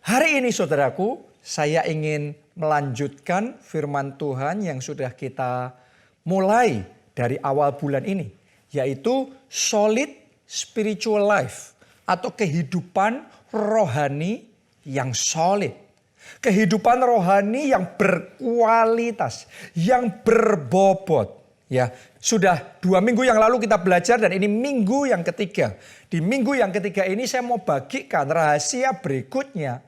Hari ini saudaraku, saya ingin melanjutkan firman Tuhan yang sudah kita mulai dari awal bulan ini. Yaitu solid spiritual life atau kehidupan rohani yang solid. Kehidupan rohani yang berkualitas, yang berbobot. Ya, sudah 2 minggu yang lalu kita belajar dan ini minggu yang ketiga. Di minggu yang ketiga ini saya mau bagikan rahasia berikutnya.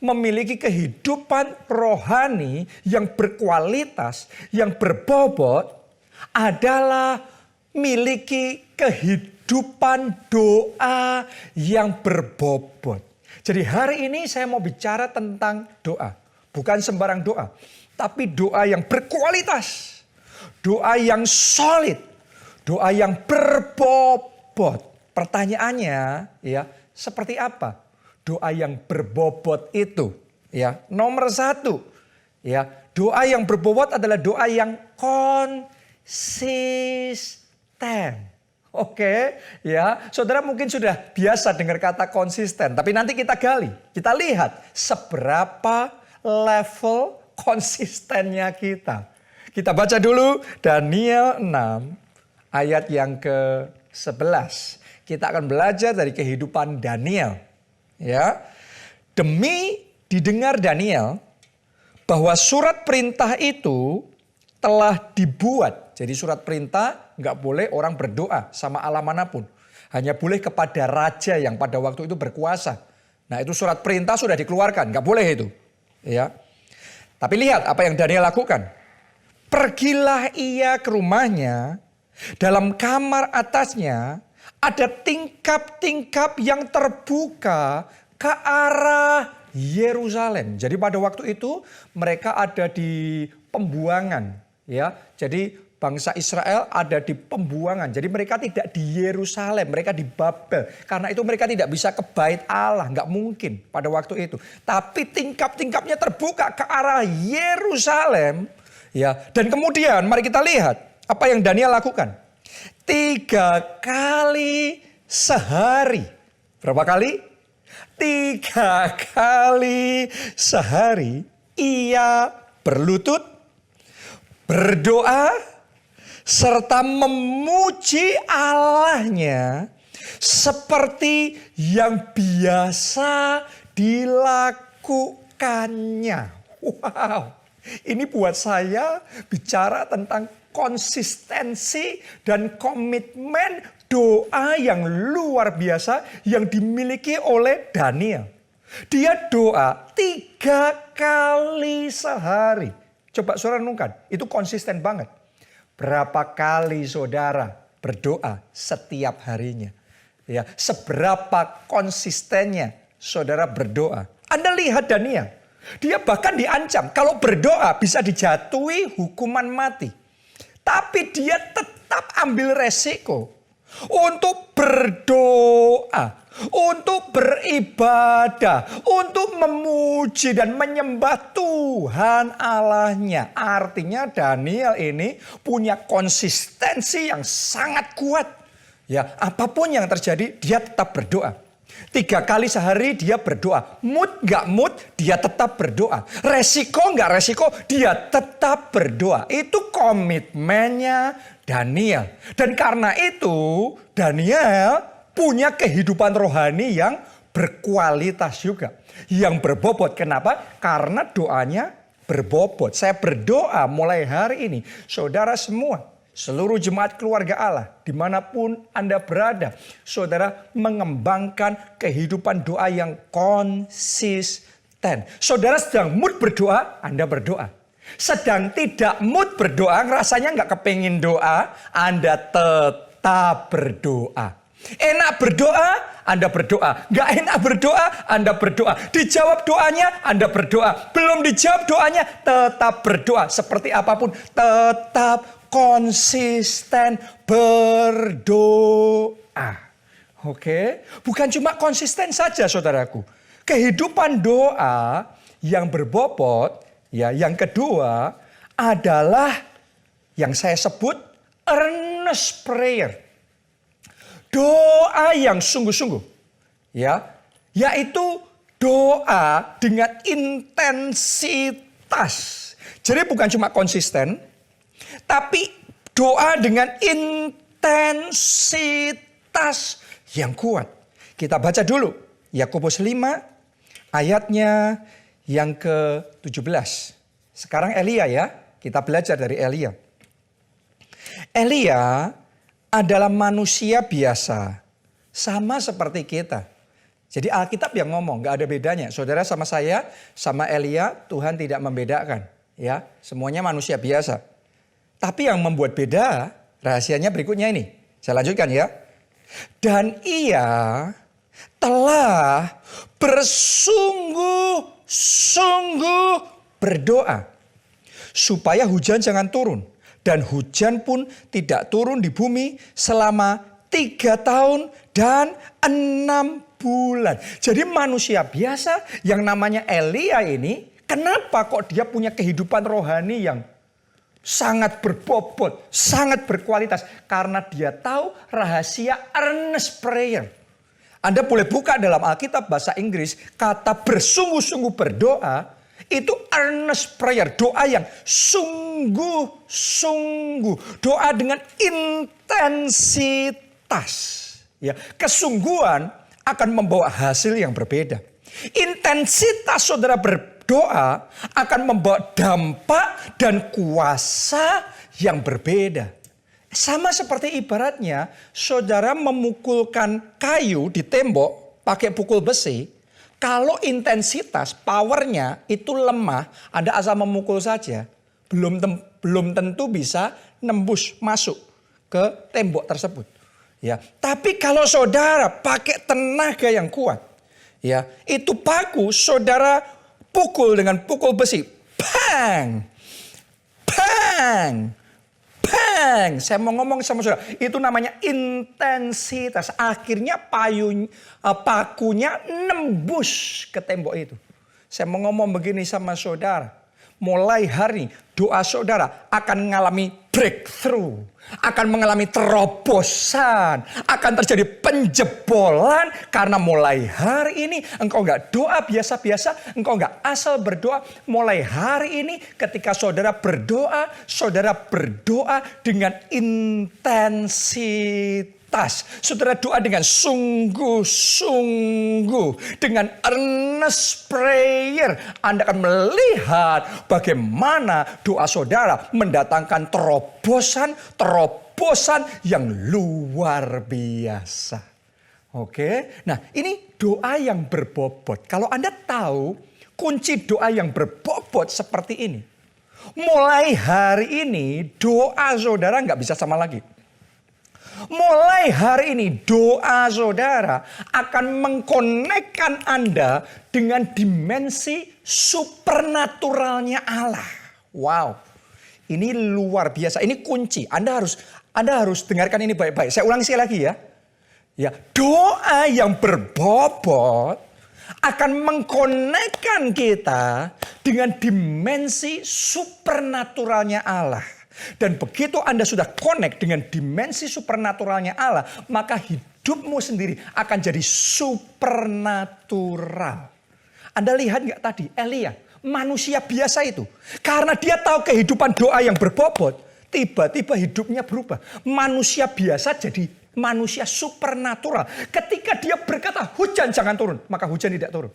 Memiliki kehidupan rohani yang berkualitas, yang berbobot adalah miliki kehidupan doa yang berbobot. Jadi hari ini saya mau bicara tentang doa. Bukan sembarang doa, tapi doa yang berkualitas. Doa yang solid, doa yang berbobot. Pertanyaannya ya, seperti apa doa yang berbobot itu? Ya, nomor 1, ya, doa yang berbobot adalah doa yang konsisten. Oke, ya, saudara mungkin sudah biasa dengar kata konsisten, tapi nanti kita gali, kita lihat seberapa level konsistennya kita. Kita baca dulu Daniel 6 ayat yang ke-11. Kita akan belajar dari kehidupan Daniel. Ya, demi didengar Daniel bahwa surat perintah itu telah dibuat. Jadi surat perintah nggak boleh orang berdoa sama Allah manapun. Hanya boleh kepada raja yang pada waktu itu berkuasa. Nah itu surat perintah sudah dikeluarkan, nggak boleh itu. Ya. Tapi lihat apa yang Daniel lakukan. Pergilah ia ke rumahnya, dalam kamar atasnya ada tingkap-tingkap yang terbuka ke arah Yerusalem. Jadi pada waktu itu mereka ada di pembuangan, ya. Jadi bangsa Israel ada di pembuangan. Jadi mereka tidak di Yerusalem, mereka di Babel. Karena itu mereka tidak bisa ke bait Allah, nggak mungkin pada waktu itu. Tapi tingkap-tingkapnya terbuka ke arah Yerusalem. Ya, dan kemudian mari kita lihat apa yang Daniel lakukan. 3 kali sehari. Berapa kali? 3 kali sehari ia berlutut, berdoa, serta memuji Allahnya seperti yang biasa dilakukannya. Wow. Ini buat saya bicara tentang konsistensi dan komitmen doa yang luar biasa yang dimiliki oleh Daniel. Dia doa 3 kali sehari. Coba saudara renungkan, itu konsisten banget. Berapa kali saudara berdoa setiap harinya? Ya, seberapa konsistennya saudara berdoa? Anda lihat Daniel. Dia bahkan diancam kalau berdoa bisa dijatuhi hukuman mati. Tapi dia tetap ambil resiko untuk berdoa, untuk beribadah, untuk memuji dan menyembah Tuhan Allahnya. Artinya Daniel ini punya konsistensi yang sangat kuat. Ya, apapun yang terjadi dia tetap berdoa. 3 kali sehari dia berdoa. Mood gak mood dia tetap berdoa. Resiko gak resiko dia tetap berdoa. Itu komitmennya Daniel. Dan karena itu Daniel punya kehidupan rohani yang berkualitas juga. Yang berbobot. Kenapa? Karena doanya berbobot. Saya berdoa mulai hari ini. Saudara semua. Seluruh jemaat keluarga Allah, dimanapun Anda berada, saudara mengembangkan kehidupan doa yang konsisten. Saudara sedang mood berdoa, Anda berdoa. Sedang tidak mood berdoa, rasanya nggak kepingin doa, Anda tetap berdoa. Enak berdoa, Anda berdoa. Nggak enak berdoa, Anda berdoa. Dijawab doanya, Anda berdoa. Belum dijawab doanya, tetap berdoa. Seperti apapun, tetap konsisten berdoa. Oke, bukan cuma konsisten saja saudaraku. Kehidupan doa yang berbobot, ya, yang kedua adalah yang saya sebut earnest prayer. Doa yang sungguh-sungguh, ya, yaitu doa dengan intensitas. Jadi bukan cuma konsisten, tapi doa dengan intensitas yang kuat. Kita baca dulu Yakobus 5 ayatnya yang ke-17. Sekarang Elia ya, kita belajar dari Elia. Elia adalah manusia biasa, sama seperti kita. Jadi Alkitab yang ngomong, gak ada bedanya. Saudara sama saya, sama Elia, Tuhan tidak membedakan. Ya, semuanya manusia biasa. Tapi yang membuat beda, rahasianya berikutnya ini. Saya lanjutkan ya. Dan ia telah bersungguh-sungguh berdoa supaya hujan jangan turun. Dan hujan pun tidak turun di bumi selama 3 tahun dan 6 bulan. Jadi manusia biasa yang namanya Elia ini, kenapa kok dia punya kehidupan rohani yang sangat berbobot, sangat berkualitas? Karena dia tahu rahasia earnest prayer. Anda boleh buka dalam Alkitab bahasa Inggris, kata bersungguh-sungguh berdoa, itu earnest prayer, doa yang sungguh-sungguh, doa dengan intensitas. Ya, kesungguhan akan membawa hasil yang berbeda. Intensitas saudara berdoa akan membawa dampak dan kuasa yang berbeda. Sama seperti ibaratnya saudara memukulkan kayu di tembok pakai pukul besi. Kalau intensitas, powernya itu lemah, Anda asal memukul saja, belum tentu bisa nembus masuk ke tembok tersebut. Ya, tapi kalau saudara pakai tenaga yang kuat, ya, itu paku saudara pukul dengan pukul besi, bang, bang, bang. Saya mau ngomong sama saudara, itu namanya intensitas. Akhirnya pakunya nembus ke tembok itu. Saya mau ngomong begini sama saudara. Mulai hari doa saudara akan mengalami breakthrough. Akan mengalami terobosan. Akan terjadi penjebolan. Karena mulai hari ini engkau gak doa biasa-biasa. Engkau gak asal berdoa. Mulai hari ini ketika saudara berdoa dengan intensitas. Saudara doa dengan sungguh-sungguh. Dengan earnest prayer. Anda akan melihat bagaimana doa saudara mendatangkan terobosan yang luar biasa. Oke, nah ini doa yang berbobot. Kalau Anda tahu kunci doa yang berbobot seperti ini. Mulai hari ini doa saudara nggak bisa sama lagi. Mulai hari ini doa saudara akan mengkonekkan Anda dengan dimensi supernaturalnya Allah. Wow, ini luar biasa. Ini kunci. Anda harus dengarkan ini baik-baik. Saya ulangi sekali lagi ya. Ya, doa yang berbobot akan mengkonekkan kita dengan dimensi supernaturalnya Allah. Dan begitu Anda sudah connect dengan dimensi supernaturalnya Allah, maka hidupmu sendiri akan jadi supernatural. Anda lihat nggak tadi Elia, manusia biasa itu. Karena dia tahu kehidupan doa yang berbobot, tiba-tiba hidupnya berubah. Manusia biasa jadi manusia supernatural. Ketika dia berkata hujan jangan turun, maka hujan tidak turun.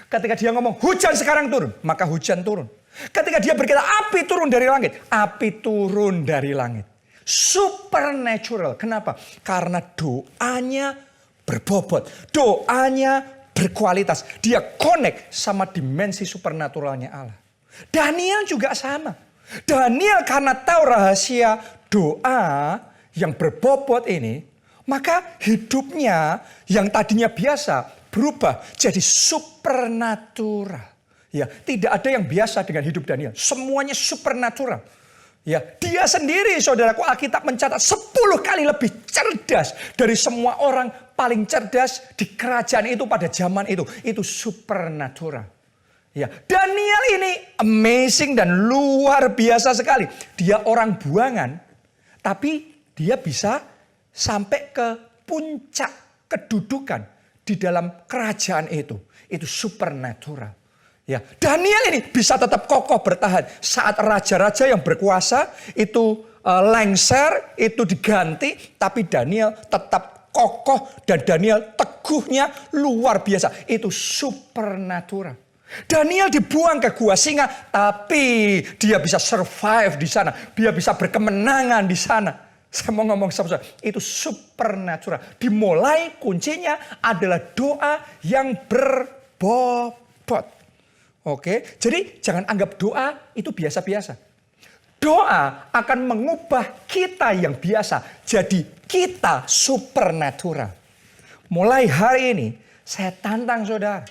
Ketika dia ngomong hujan sekarang turun, maka hujan turun. Ketika dia berkata api turun dari langit, api turun dari langit. Supernatural. Kenapa? Karena doanya berbobot. Doanya berkualitas. Dia connect sama dimensi supernaturalnya Allah. Daniel juga sama. Daniel karena tahu rahasia doa yang berbobot ini, maka hidupnya yang tadinya biasa berubah jadi supernatural. Ya, tidak ada yang biasa dengan hidup Daniel. Semuanya supernatural. Ya, dia sendiri saudaraku Alkitab mencatat 10 kali lebih cerdas dari semua orang paling cerdas di kerajaan itu pada zaman itu. Itu supernatural. Ya, Daniel ini amazing dan luar biasa sekali. Dia orang buangan, tapi dia bisa sampai ke puncak kedudukan di dalam kerajaan itu supernatural. Ya, Daniel ini bisa tetap kokoh bertahan saat raja-raja yang berkuasa itu lengser, itu diganti, tapi Daniel tetap kokoh dan Daniel teguhnya luar biasa. Itu supernatural. Daniel dibuang ke gua singa, tapi dia bisa survive di sana. Dia bisa berkemenangan di sana. Saya mau ngomong sama saudara, itu supernatural. Dimulai kuncinya adalah doa yang berbobot. Oke, jadi jangan anggap doa itu biasa-biasa. Doa akan mengubah kita yang biasa jadi kita supernatural. Mulai hari ini saya tantang saudara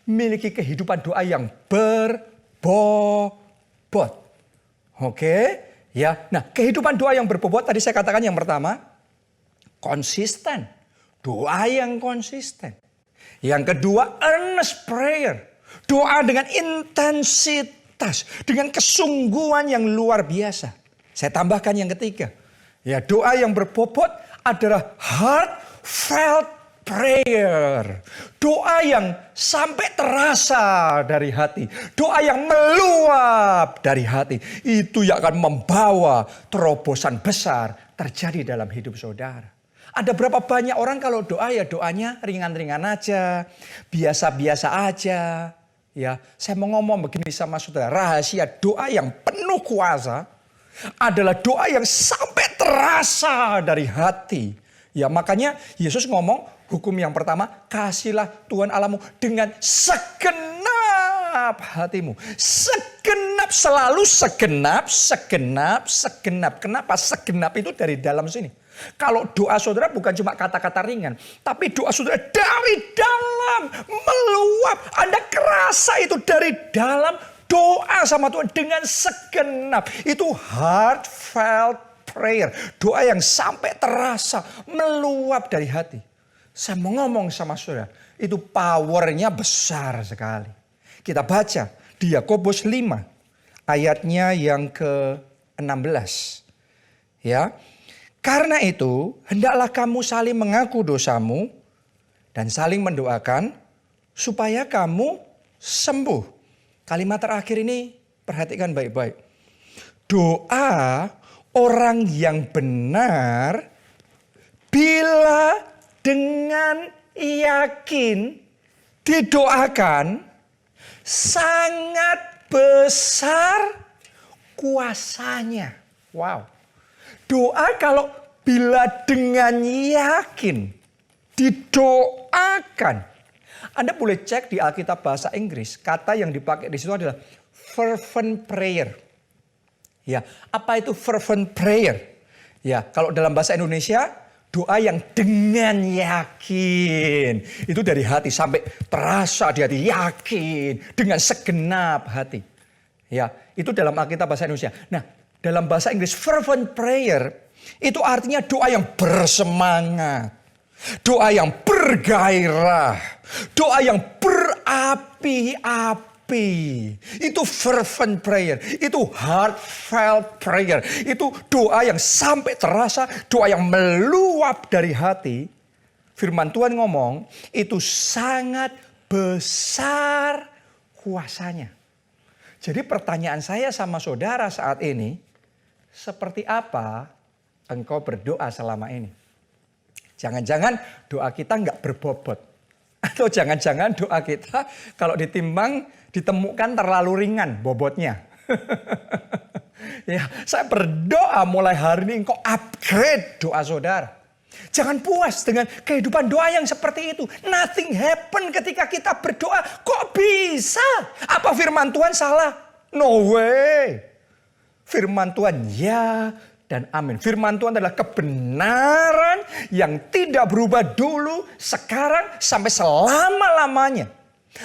miliki kehidupan doa yang berbobot. Oke, ya. Nah, kehidupan doa yang berbobot tadi saya katakan yang pertama konsisten. Doa yang konsisten. Yang kedua earnest prayer. Doa dengan intensitas, dengan kesungguhan yang luar biasa. Saya tambahkan yang ketiga. Ya, doa yang berbobot adalah heartfelt prayer. Doa yang sampai terasa dari hati. Doa yang meluap dari hati. Itu yang akan membawa terobosan besar terjadi dalam hidup saudara. Ada berapa banyak orang kalau doa ya doanya ringan-ringan aja. Biasa-biasa aja. Ya, saya mau ngomong begini sama saudara, rahasia doa yang penuh kuasa adalah doa yang sampai terasa dari hati. Ya, makanya Yesus ngomong hukum yang pertama, kasihlah Tuhan Allahmu dengan segenap hatimu. Segenap, selalu segenap. Kenapa segenap itu dari dalam sini? Kalau doa saudara bukan cuma kata-kata ringan, tapi doa saudara dari dalam meluap. Anda kerasa itu dari dalam doa sama Tuhan dengan segenap. Itu heartfelt prayer. Doa yang sampai terasa meluap dari hati. Saya mau ngomong sama saudara, itu powernya besar sekali. Kita baca di Yakobus 5 ayatnya yang ke-16. Ya. Karena itu, hendaklah kamu saling mengaku dosamu dan saling mendoakan supaya kamu sembuh. Kalimat terakhir ini perhatikan baik-baik. Doa orang yang benar bila dengan yakin didoakan sangat besar kuasanya. Wow. Doa kalau bila dengan yakin didoakan. Anda boleh cek di Alkitab bahasa Inggris, kata yang dipakai di situ adalah fervent prayer. Ya, apa itu fervent prayer? Ya, kalau dalam bahasa Indonesia doa yang dengan yakin. Itu dari hati sampai terasa di hati, yakin dengan segenap hati. Ya, itu dalam Alkitab bahasa Indonesia. Nah, dalam bahasa Inggris, fervent prayer itu artinya doa yang bersemangat. Doa yang bergairah. Doa yang berapi-api. Itu fervent prayer. Itu heartfelt prayer. Itu doa yang sampai terasa. Doa yang meluap dari hati. Firman Tuhan ngomong, itu sangat besar kuasanya. Jadi pertanyaan saya sama saudara saat ini, seperti apa engkau berdoa selama ini? Jangan-jangan doa kita nggak berbobot. Atau jangan-jangan doa kita kalau ditimbang ditemukan terlalu ringan bobotnya. Ya, saya berdoa mulai hari ini engkau upgrade doa saudara. Jangan puas dengan kehidupan doa yang seperti itu. Nothing happen ketika kita berdoa. Kok bisa? Apa firman Tuhan salah? No way. Firman Tuhan ya dan amin. Firman Tuhan adalah kebenaran yang tidak berubah dulu, sekarang, sampai selama-lamanya.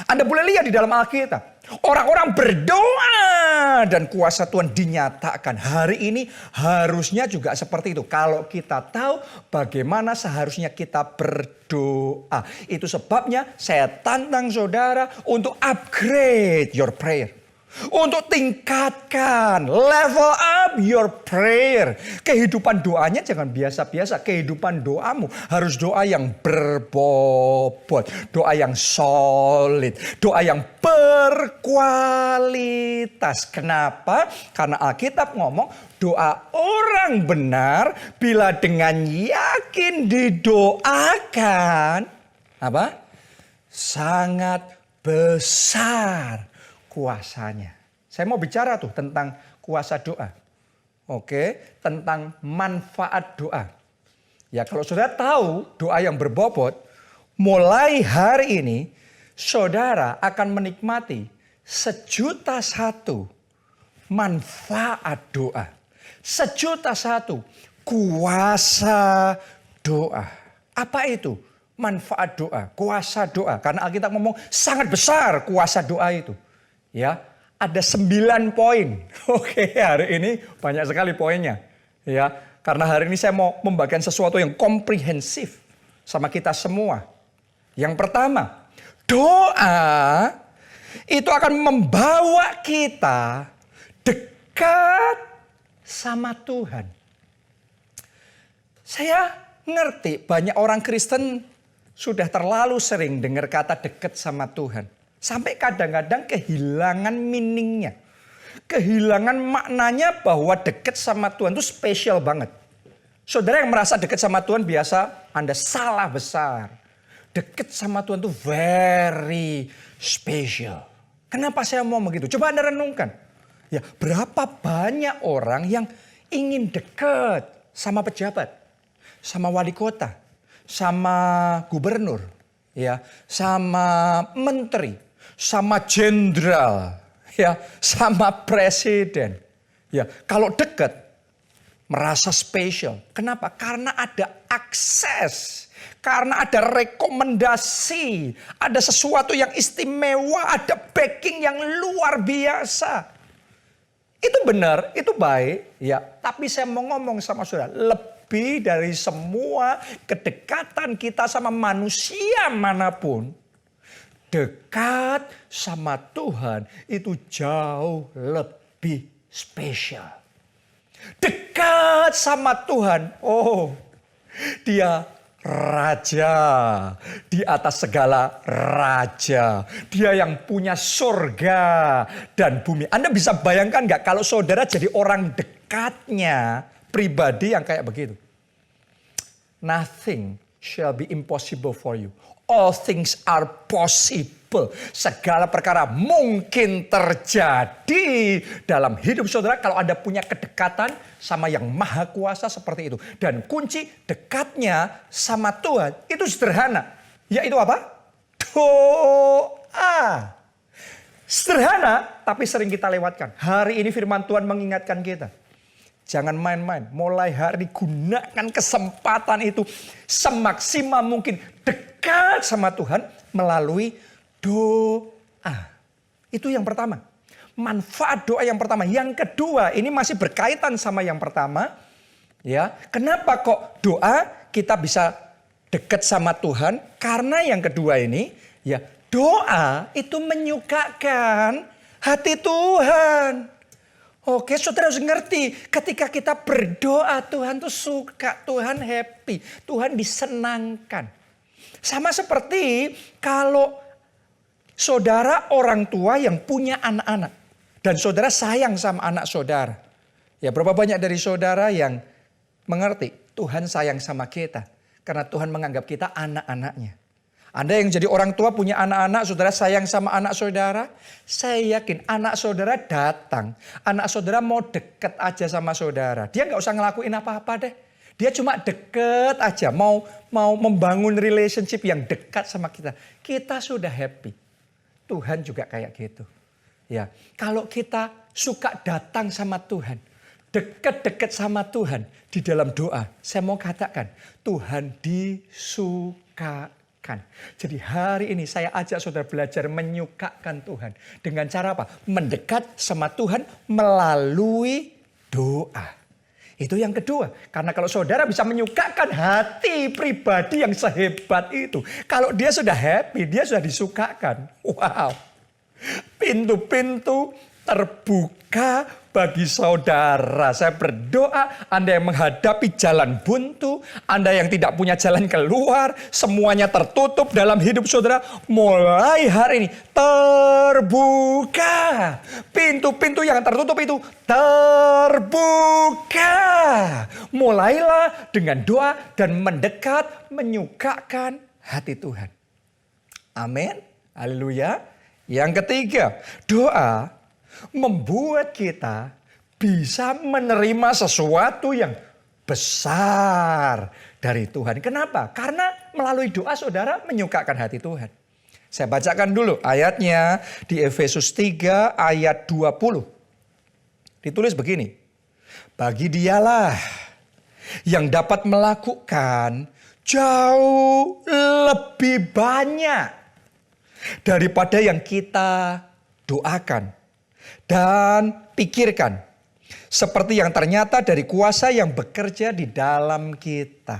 Anda boleh lihat di dalam Alkitab. Orang-orang berdoa dan kuasa Tuhan dinyatakan. Hari ini harusnya juga seperti itu. Kalau kita tahu bagaimana seharusnya kita berdoa. Itu sebabnya saya tantang saudara untuk upgrade your prayer. Untuk tingkatkan, level up your prayer. Kehidupan doanya jangan biasa-biasa. Kehidupan doamu harus doa yang berbobot. Doa yang solid. Doa yang berkualitas. Kenapa? Karena Alkitab ngomong doa orang benar bila dengan yakin didoakan. Apa? Sangat besar kuasanya. Saya mau bicara tuh tentang kuasa doa. Oke, tentang manfaat doa. Ya, kalau saudara tahu doa yang berbobot, mulai hari ini saudara akan menikmati 1.000.001 manfaat doa. 1.000.001 kuasa doa. Apa itu? Manfaat doa, kuasa doa. Karena Alkitab ngomong sangat besar kuasa doa itu. Ya, ada 9 poin. Oke, hari ini banyak sekali poinnya. Ya, karena hari ini saya mau membagikan sesuatu yang komprehensif sama kita semua. Yang pertama, doa itu akan membawa kita dekat sama Tuhan. Saya ngerti banyak orang Kristen sudah terlalu sering dengar kata dekat sama Tuhan. Sampai kadang-kadang kehilangan meaningnya. Kehilangan maknanya bahwa dekat sama Tuhan itu spesial banget. Saudara yang merasa dekat sama Tuhan biasa Anda salah besar. Dekat sama Tuhan itu very special. Kenapa saya mau begitu? Coba Anda renungkan. Ya, berapa banyak orang yang ingin dekat sama pejabat, sama wali kota, sama gubernur, ya, sama menteri, sama jenderal, ya, sama presiden. Ya, kalau dekat merasa spesial. Kenapa? Karena ada akses, karena ada rekomendasi, ada sesuatu yang istimewa, ada backing yang luar biasa. Itu benar, itu baik, ya. Tapi saya mau ngomong sama saudara, lebih dari semua kedekatan kita sama manusia manapun, dekat sama Tuhan itu jauh lebih spesial. Dekat sama Tuhan, oh, Dia raja di atas segala raja. Dia yang punya surga dan bumi. Anda bisa bayangkan nggak kalau saudara jadi orang dekatnya, pribadi yang kayak begitu? Nothing shall be impossible for you. All things are possible. Segala perkara mungkin terjadi dalam hidup saudara kalau Anda punya kedekatan sama yang maha kuasa seperti itu. Dan kunci dekatnya sama Tuhan itu sederhana. Yaitu apa? Doa. Sederhana tapi sering kita lewatkan. Hari ini firman Tuhan mengingatkan kita. Jangan main-main. Mulai hari ini gunakan kesempatan itu semaksimal mungkin. Dekat sama Tuhan melalui doa. Itu yang pertama. Manfaat doa yang pertama. Yang kedua, ini masih berkaitan sama yang pertama. Ya, kenapa kok doa kita bisa dekat sama Tuhan? Karena yang kedua ini, ya, doa itu menyukakan hati Tuhan. Oke, saudara harus ngerti. Ketika kita berdoa, Tuhan tuh suka, Tuhan happy, Tuhan disenangkan. Sama seperti kalau saudara orang tua yang punya anak-anak. Dan saudara sayang sama anak saudara. Ya, berapa banyak dari saudara yang mengerti Tuhan sayang sama kita. Karena Tuhan menganggap kita anak-anaknya. Anda yang jadi orang tua punya anak-anak, saudara sayang sama anak saudara. Saya yakin anak saudara datang. Anak saudara mau deket aja sama saudara. Dia gak usah ngelakuin apa-apa deh. Dia cuma deket aja. Mau membangun relationship yang dekat sama kita. Kita sudah happy. Tuhan juga kayak gitu. Ya, kalau kita suka datang sama Tuhan. Dekat-dekat sama Tuhan. Di dalam doa. Saya mau katakan. Tuhan disuka. Jadi hari ini saya ajak saudara belajar menyukakan Tuhan. Dengan cara apa? Mendekat sama Tuhan melalui doa. Itu yang kedua. Karena kalau saudara bisa menyukakan hati pribadi yang sehebat itu. Kalau dia sudah happy, dia sudah disukakan. Wow. Pintu-pintu terbuka bagi saudara. Saya berdoa Anda yang menghadapi jalan buntu, Anda yang tidak punya jalan keluar, semuanya tertutup dalam hidup saudara, mulai hari ini terbuka. Pintu-pintu yang tertutup itu terbuka. Mulailah dengan doa dan mendekat, menyukakan hati Tuhan. Amin. Haleluya. Yang ketiga, doa membuat kita bisa menerima sesuatu yang besar dari Tuhan. Kenapa? Karena melalui doa saudara menyukakan hati Tuhan. Saya bacakan dulu ayatnya di Efesus 3 ayat 20. Ditulis begini. Bagi dialah yang dapat melakukan jauh lebih banyak daripada yang kita doakan dan pikirkan, seperti yang ternyata dari kuasa yang bekerja di dalam kita.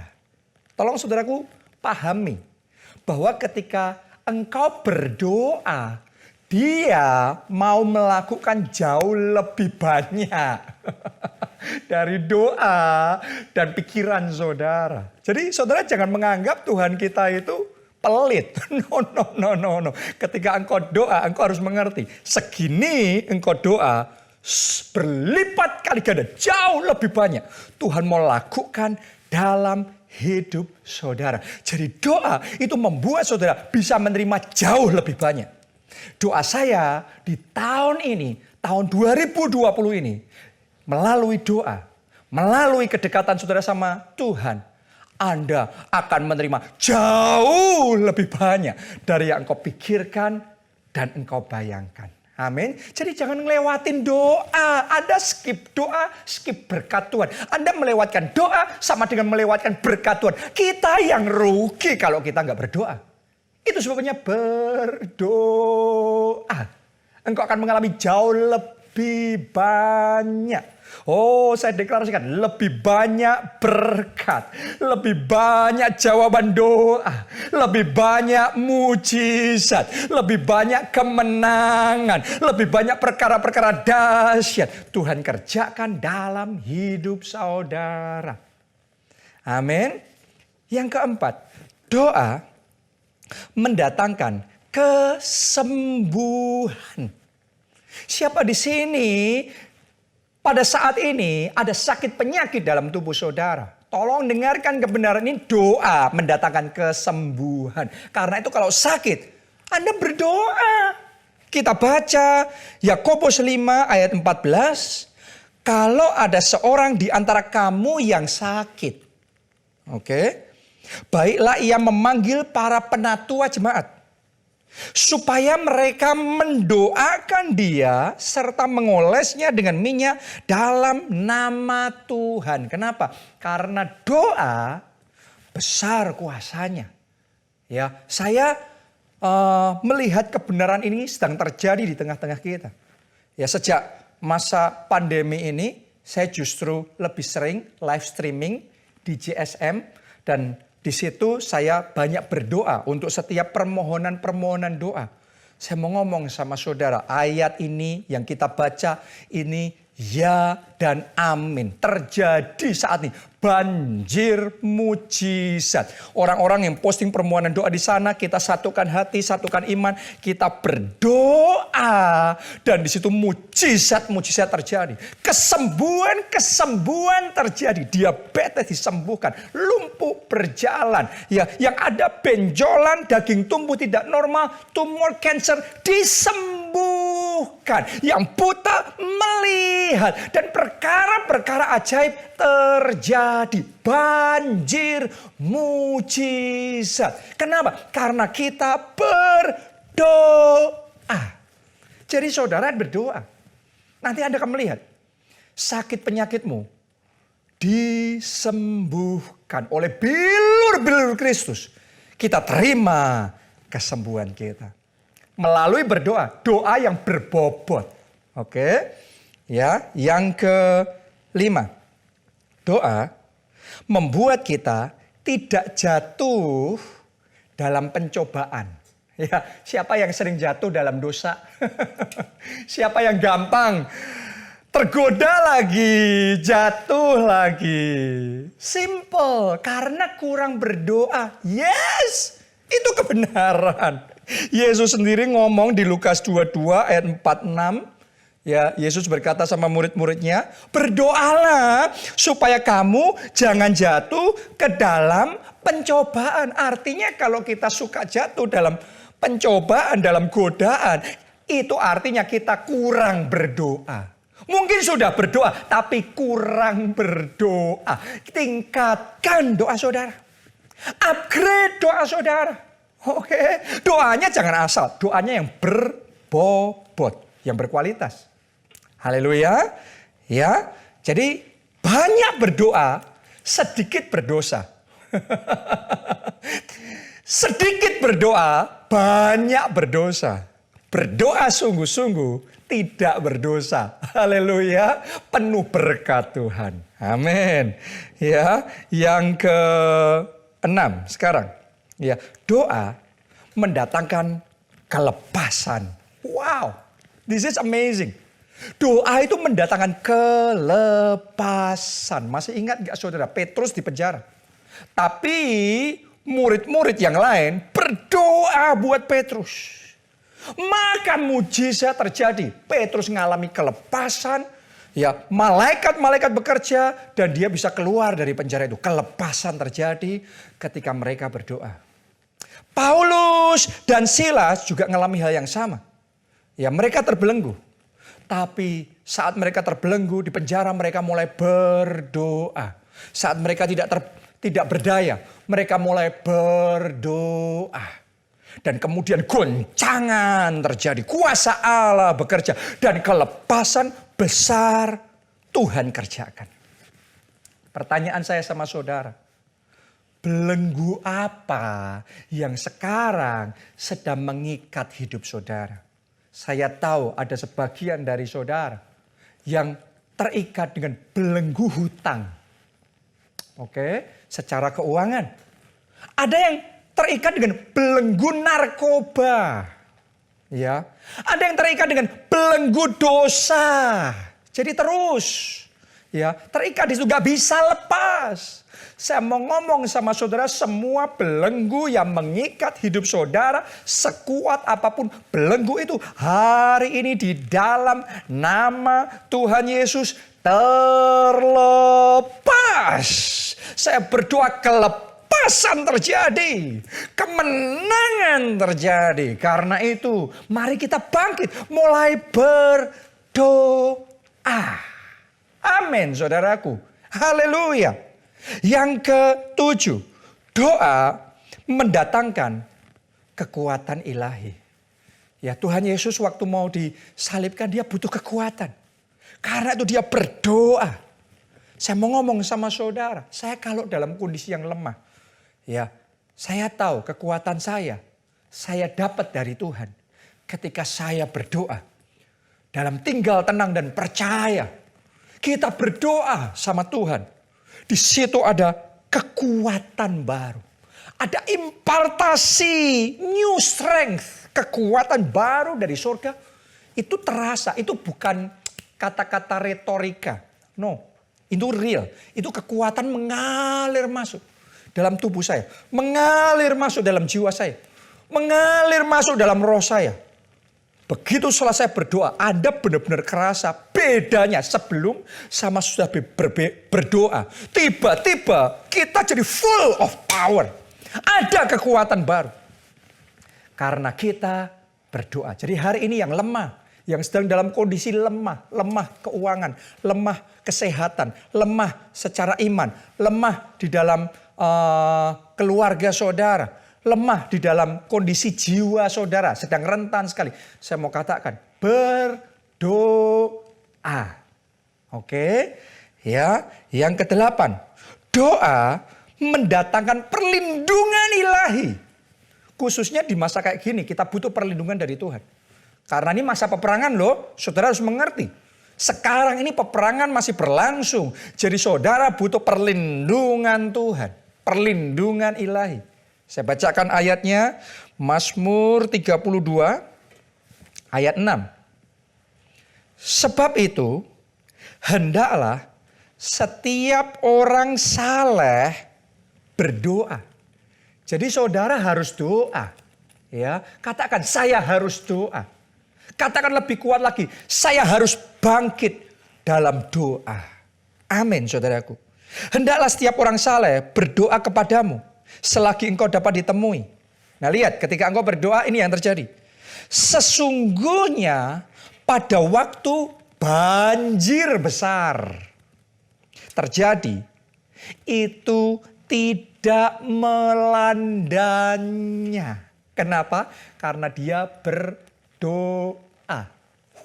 Tolong saudaraku pahami bahwa ketika engkau berdoa, Dia mau melakukan jauh lebih banyak dari doa dan pikiran saudara. Jadi saudara jangan menganggap Tuhan kita itu pelit. No. Ketika engkau doa, engkau harus mengerti. Segini engkau doa, berlipat kali ganda, jauh lebih banyak. Tuhan mau lakukan dalam hidup saudara. Jadi doa itu membuat saudara bisa menerima jauh lebih banyak. Doa saya di tahun ini, tahun 2020 ini, melalui doa, melalui kedekatan saudara sama Tuhan, Anda akan menerima jauh lebih banyak dari yang engkau pikirkan dan engkau bayangkan. Amin. Jadi jangan ngelewatin doa. Anda skip doa, skip berkat Tuhan. Anda melewatkan doa sama dengan melewatkan berkat Tuhan. Kita yang rugi kalau kita nggak berdoa. Itu sebabnya berdoa. Engkau akan mengalami jauh lebih banyak. Oh, saya deklarasikan lebih banyak berkat, lebih banyak jawaban doa, lebih banyak mujizat, lebih banyak kemenangan, lebih banyak perkara-perkara dahsyat Tuhan kerjakan dalam hidup saudara. Amin. Yang keempat, doa mendatangkan kesembuhan. Siapa di sini pada saat ini ada sakit penyakit dalam tubuh saudara? Tolong dengarkan kebenaran ini, doa mendatangkan kesembuhan. Karena itu kalau sakit, Anda berdoa. Kita baca Yakobus 5 ayat 14. Kalau ada seorang di antara kamu yang sakit, baiklah ia memanggil para penatua jemaat, supaya mereka mendoakan dia serta mengolesnya dengan minyak dalam nama Tuhan. Kenapa? Karena doa besar kuasanya. Ya, saya melihat kebenaran ini sedang terjadi di tengah-tengah kita. Ya, sejak masa pandemi ini saya justru lebih sering live streaming di GSM, dan di situ saya banyak berdoa untuk setiap permohonan-permohonan doa. Saya mau ngomong sama saudara, ayat ini yang kita baca ini ya dan amin. Terjadi saat ini banjir mujizat. Orang-orang yang posting permohonan doa di sana, kita satukan hati, satukan iman, kita berdoa dan di situ mujizat-mujizat terjadi. Kesembuhan terjadi. Diabetes disembuhkan, lumpuh berjalan, ya, yang ada benjolan, daging tumbuh tidak normal, tumor cancer disembuhkan, yang buta melihat, dan perkara-perkara ajaib terjadi. Banjir mujizat. Kenapa? Karena kita berdoa. Jadi saudara berdoa, nanti Anda akan melihat sakit penyakitmu disembuhkan oleh bilur-bilur Kristus. Kita terima kesembuhan kita melalui berdoa, doa yang berbobot. Ya, yang kelima, doa membuat kita tidak jatuh dalam pencobaan. Ya, siapa yang sering jatuh dalam dosa? Siapa yang gampang tergoda lagi, jatuh lagi? Simple, karena kurang berdoa. Yes, itu kebenaran. Yesus sendiri ngomong di Lukas 22 ayat 46. Ya, Yesus berkata sama murid-muridnya, berdoalah supaya kamu jangan jatuh ke dalam pencobaan. Artinya kalau kita suka jatuh dalam pencobaan, dalam godaan, itu artinya kita kurang berdoa. Mungkin sudah berdoa, tapi kurang berdoa. Tingkatkan doa saudara. Upgrade doa saudara. Oke, doanya jangan asal. Doanya yang berbobot, yang berkualitas. Haleluya. Ya, jadi banyak berdoa, sedikit berdosa. Sedikit berdoa, banyak berdosa. Berdoa sungguh-sungguh, tidak berdosa. Haleluya. Penuh berkat Tuhan. Amin. Ya, yang ke-6 sekarang. Ya, doa mendatangkan kelepasan. Wow. This is amazing. Doa itu mendatangkan kelepasan. Masih ingat gak saudara? Petrus di penjara. Tapi murid-murid yang lain berdoa buat Petrus. Maka mujizat terjadi. Petrus mengalami kelepasan. Ya, malaikat-malaikat bekerja dan dia bisa keluar dari penjara itu. Kelepasan terjadi ketika mereka berdoa. Paulus dan Silas juga mengalami hal yang sama. Ya, mereka terbelenggu. Tapi saat mereka terbelenggu di penjara, mereka mulai berdoa. Saat mereka tidak berdaya, mereka mulai berdoa. Dan kemudian goncangan terjadi. Kuasa Allah bekerja. Dan kelepasan besar Tuhan kerjakan. Pertanyaan saya sama saudara. Belenggu apa yang sekarang sedang mengikat hidup saudara? Saya tahu ada sebagian dari saudara yang terikat dengan belenggu hutang. Oke, secara keuangan. Ada yang terikat dengan belenggu narkoba. Ya. Ada yang terikat dengan belenggu dosa. Jadi terus ya, terikat itu gak bisa lepas. Saya mau ngomong sama saudara, semua belenggu yang mengikat hidup saudara, sekuat apapun belenggu itu, hari ini di dalam nama Tuhan Yesus terlepas. Saya berdoa kelepasan terjadi, kemenangan terjadi. Karena itu, mari kita bangkit, mulai berdoa. Amin, saudaraku. Haleluya. Yang ke-7, doa mendatangkan kekuatan ilahi. Ya, Tuhan Yesus waktu mau disalibkan, dia butuh kekuatan. Karena itu dia berdoa. Saya mau ngomong sama saudara, saya kalau dalam kondisi yang lemah, ya, saya tahu kekuatan saya dapat dari Tuhan. Ketika saya berdoa, dalam tinggal tenang dan percaya, kita berdoa sama Tuhan. Di situ ada kekuatan baru. Ada impartasi, new strength. Kekuatan baru dari surga. Itu terasa, itu bukan kata-kata retorika. No, itu real. Itu kekuatan mengalir masuk dalam tubuh saya. Mengalir masuk dalam jiwa saya. Mengalir masuk dalam roh saya. Begitu selesai berdoa, Anda benar-benar kerasa bedanya sebelum sama sudah berdoa. Tiba-tiba kita jadi full of power. Ada kekuatan baru. Karena kita berdoa. Jadi hari ini yang lemah, yang sedang dalam kondisi lemah keuangan, lemah kesehatan, lemah secara iman, lemah di dalam keluarga saudara. Lemah di dalam kondisi jiwa saudara, sedang rentan sekali. Saya mau katakan, berdoa. Oke, ya. Yang ke-8, doa mendatangkan perlindungan ilahi. Khususnya di masa kayak gini, kita butuh perlindungan dari Tuhan. Karena ini masa peperangan loh, saudara harus mengerti. Sekarang ini peperangan masih berlangsung. Jadi saudara butuh perlindungan Tuhan, perlindungan ilahi. Saya bacakan ayatnya, Mazmur 32 ayat 6. Sebab itu, hendaklah setiap orang saleh berdoa. Jadi saudara harus doa. Ya, katakan saya harus doa. Katakan lebih kuat lagi, saya harus bangkit dalam doa. Amin, saudaraku. Hendaklah setiap orang saleh berdoa kepadamu selagi engkau dapat ditemui. Nah, lihat, ketika engkau berdoa ini yang terjadi. Sesungguhnya pada waktu banjir besar terjadi, itu tidak melandanya. Kenapa? Karena dia berdoa.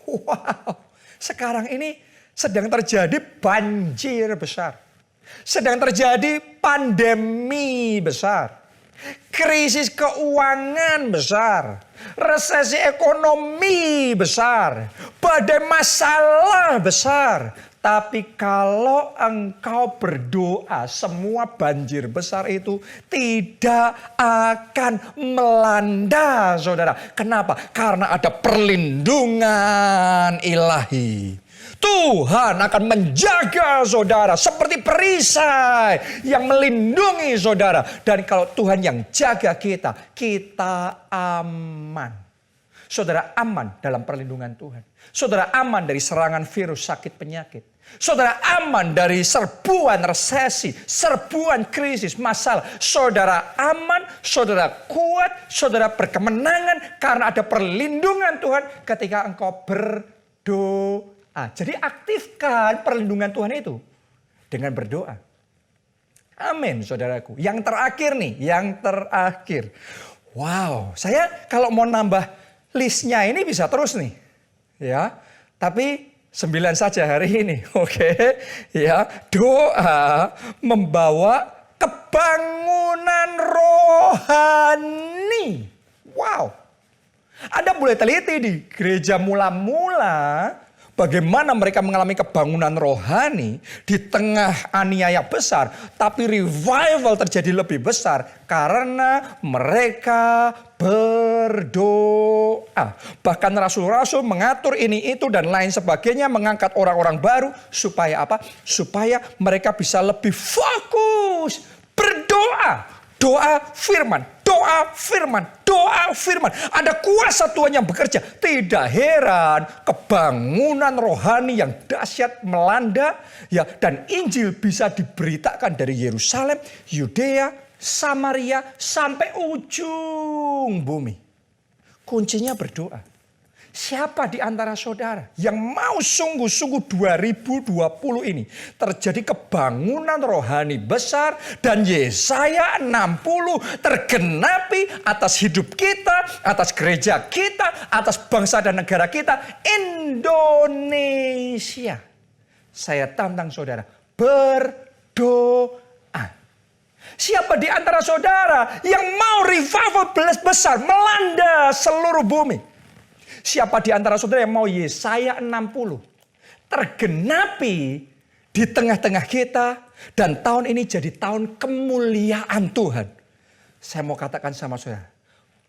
Wow, sekarang ini sedang terjadi banjir besar. Sedang terjadi pandemi besar. Krisis keuangan besar. Resesi ekonomi besar. Badai masalah besar. Tapi kalau engkau berdoa, semua banjir besar itu tidak akan melanda, saudara. Kenapa? Karena ada perlindungan ilahi. Tuhan akan menjaga saudara seperti perisai yang melindungi saudara. Dan kalau Tuhan yang jaga kita, kita aman. Saudara aman dalam perlindungan Tuhan. Saudara aman dari serangan virus, sakit, penyakit. Saudara aman dari serbuan resesi, serbuan krisis, masalah. Saudara aman, saudara kuat, saudara berkemenangan karena ada perlindungan Tuhan ketika engkau berdoa. Jadi aktifkan perlindungan Tuhan itu dengan berdoa. Amin, saudaraku. Yang terakhir nih, yang terakhir. Wow, saya kalau mau nambah listnya ini bisa terus nih. Ya, tapi 9 saja hari ini, oke? Ya, doa membawa kebangunan rohani. Wow, Anda boleh teliti di gereja mula-mula bagaimana mereka mengalami kebangunan rohani di tengah aniaya besar, tapi revival terjadi lebih besar karena mereka berdoa. Bahkan rasul-rasul mengatur ini itu dan lain sebagainya, mengangkat orang-orang baru supaya apa? Supaya mereka bisa lebih fokus berdoa. Doa firman, doa firman, doa firman. Ada kuasa Tuhan yang bekerja. Tidak heran kebangunan rohani yang dahsyat melanda. Ya, dan Injil bisa diberitakan dari Yerusalem, Yudea, Samaria, sampai ujung bumi. Kuncinya berdoa. Siapa di antara saudara yang mau sungguh-sungguh 2020 ini terjadi kebangunan rohani besar dan Yesaya 60 tergenapi atas hidup kita, atas gereja kita, atas bangsa dan negara kita, Indonesia. Saya tantang saudara, berdoa. Siapa di antara saudara yang mau revival besar melanda seluruh bumi? Siapa di antara saudara yang mau Yesaya 60 tergenapi di tengah-tengah kita dan tahun ini jadi tahun kemuliaan Tuhan? Saya mau katakan sama saudara,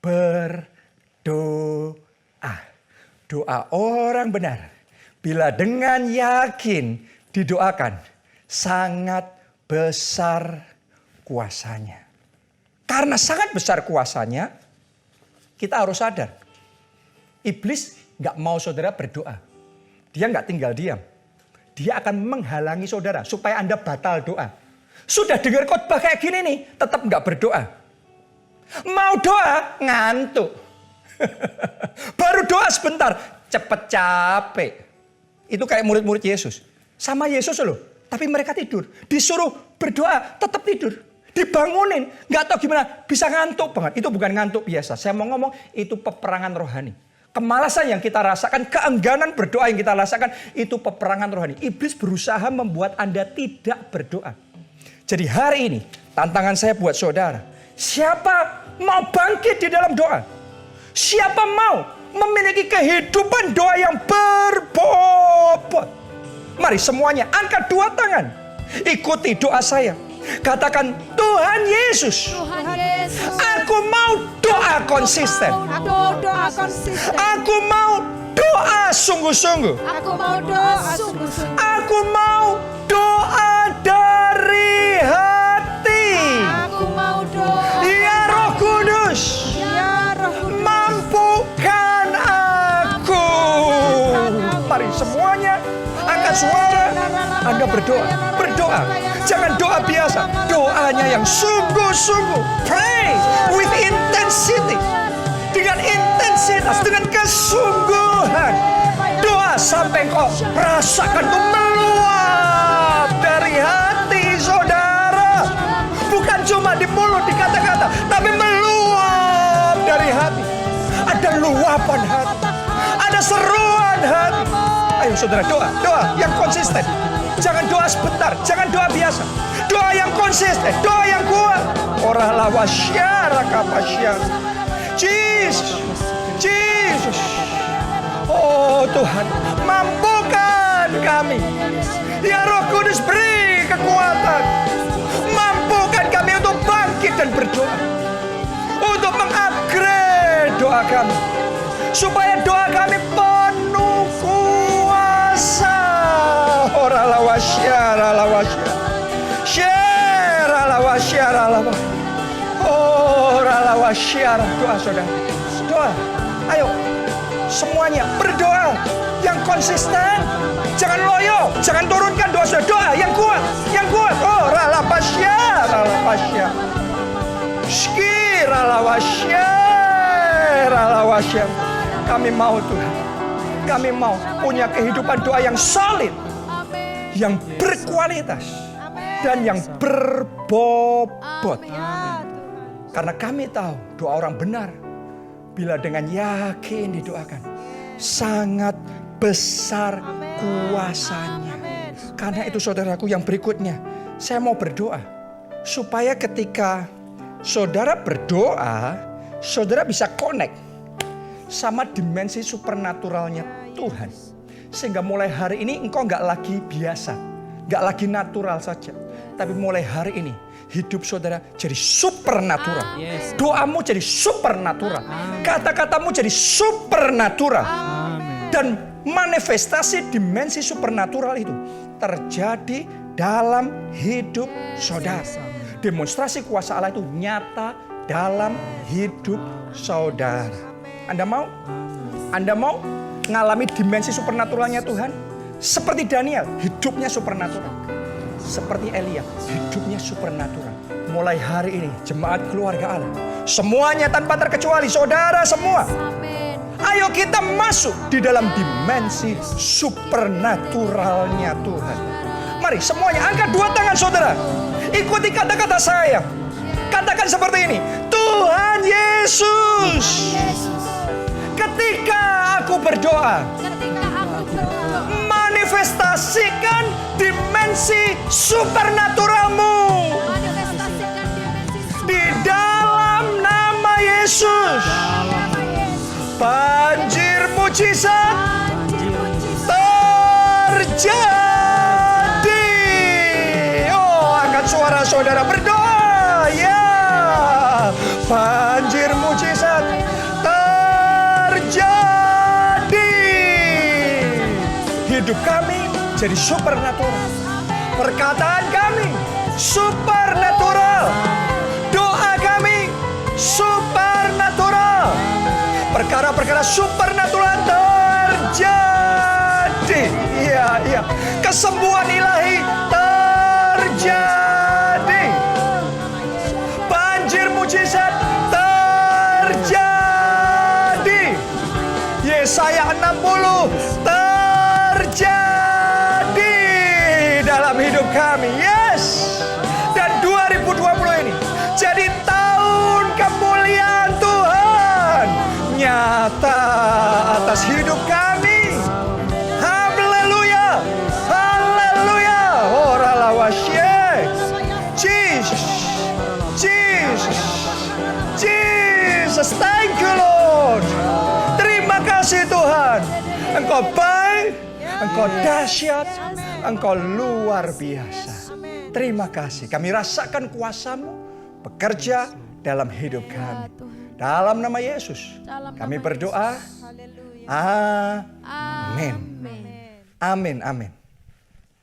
berdoa. Doa orang benar bila dengan yakin didoakan sangat besar kuasanya. Karena sangat besar kuasanya, kita harus sadar. Iblis gak mau saudara berdoa. Dia gak tinggal diam. Dia akan menghalangi saudara supaya Anda batal doa. Sudah dengar khotbah kayak gini nih, tetap gak berdoa. Mau doa, ngantuk. Baru doa sebentar, cepet capek. Itu kayak murid-murid Yesus. Sama Yesus loh, tapi mereka tidur. Disuruh berdoa, tetap tidur. Dibangunin, gak tahu gimana, bisa ngantuk banget. Itu bukan ngantuk biasa. Saya mau ngomong, itu peperangan rohani. Kemalasan yang kita rasakan, keengganan berdoa yang kita rasakan, itu peperangan rohani. Iblis berusaha membuat Anda tidak berdoa. Jadi hari ini, tantangan saya buat saudara. Siapa mau bangkit di dalam doa? Siapa mau memiliki kehidupan doa yang berbobot? Mari semuanya angkat 2 tangan. Ikuti doa saya. Katakan, Tuhan Yesus, aku mau doa konsisten. Aku mau doa sungguh-sungguh. Aku mau doa dari hati. Ya Roh Kudus, mampukan aku. Mari semuanya angkat suara. Anda berdoa. Jangan doa biasa, doanya yang sungguh-sungguh. Pray with intensity. Dengan intensitas, dengan kesungguhan. Doa sampai kau rasakan itu meluap dari hati saudara. Bukan cuma di mulut, di kata-kata, tapi meluap dari hati. Ada luapan hati, ada seruan hati. Ayo saudara, doa yang konsisten. Jangan doa sebentar, jangan doa biasa. Doa yang konsisten, doa yang kuat. Ora lawasyara kapasyara. Jesus. Oh Tuhan, mampukan kami. Ya Roh Kudus, beri kekuatan. Mampukan kami untuk bangkit dan berdoa. Untuk mengupgrade doa kami. Supaya doa kami penuh kuasa. Ora lawasyara. Syara lawasyara. Ora lawasyara. Doa saudara. Doa. Ayo. Semuanya berdoa yang konsisten. Jangan loyo. Jangan turunkan doa saudara. Doa yang kuat. Ora lawasyara. Shkira lawasyara. Kami mau Tuhan. Kami mau punya kehidupan doa yang solid. Yang berkualitas. Dan yang berbobot. Karena kami tahu doa orang benar, bila dengan yakin didoakan, sangat besar kuasanya. Karena itu saudaraku, yang berikutnya, saya mau berdoa. Supaya ketika saudara berdoa, saudara bisa connect sama dimensi supernaturalnya Tuhan. Sehingga mulai hari ini engkau gak lagi biasa, gak lagi natural saja. Tapi mulai hari ini, hidup saudara jadi supernatural. Doamu jadi supernatural. Kata-katamu jadi supernatural. Dan manifestasi dimensi supernatural itu terjadi dalam hidup saudara. Demonstrasi kuasa Allah itu nyata dalam hidup saudara. Anda mau? Anda mau ngalami dimensi supernaturalnya Tuhan? Seperti Daniel, hidupnya supernatural. Seperti Elia, hidupnya supernatural. Mulai hari ini, jemaat keluarga Allah, semuanya tanpa terkecuali, saudara semua. Ayo kita masuk di dalam dimensi supernaturalnya Tuhan. Mari semuanya angkat dua tangan saudara. Ikuti kata-kata saya. Katakan seperti ini. Tuhan Yesus, ketika aku berdoa, manifestasikan dimensi supernaturalmu di dalam nama Yesus. Banjir mujizat terjadi. Oh, angkat suara saudara berdoa ya. Banjir mujizat terjadi. Hidup kami jadi supernatural. Perkataan kami supernatural. Doa kami supernatural. Perkara-perkara supernatural terjadi. Iya. Kesembuhan ilahi terjadi. Banjir mujizat terjadi. Yesaya 60 terjadi dalam hidup kami. Yes. Dan 2020 ini jadi tahun kemuliaan Tuhan nyata atas hidup kami. Haleluya. Haleluya. Ora lawasye. Jesus. Thank you Lord. Terima kasih Tuhan. Engkau baik, Engkau dahsyat, Engkau luar biasa. Terima kasih. Kami rasakan kuasa-Mu bekerja dalam hidup kami. Dalam nama Yesus kami berdoa. Amin. Amin. Amin.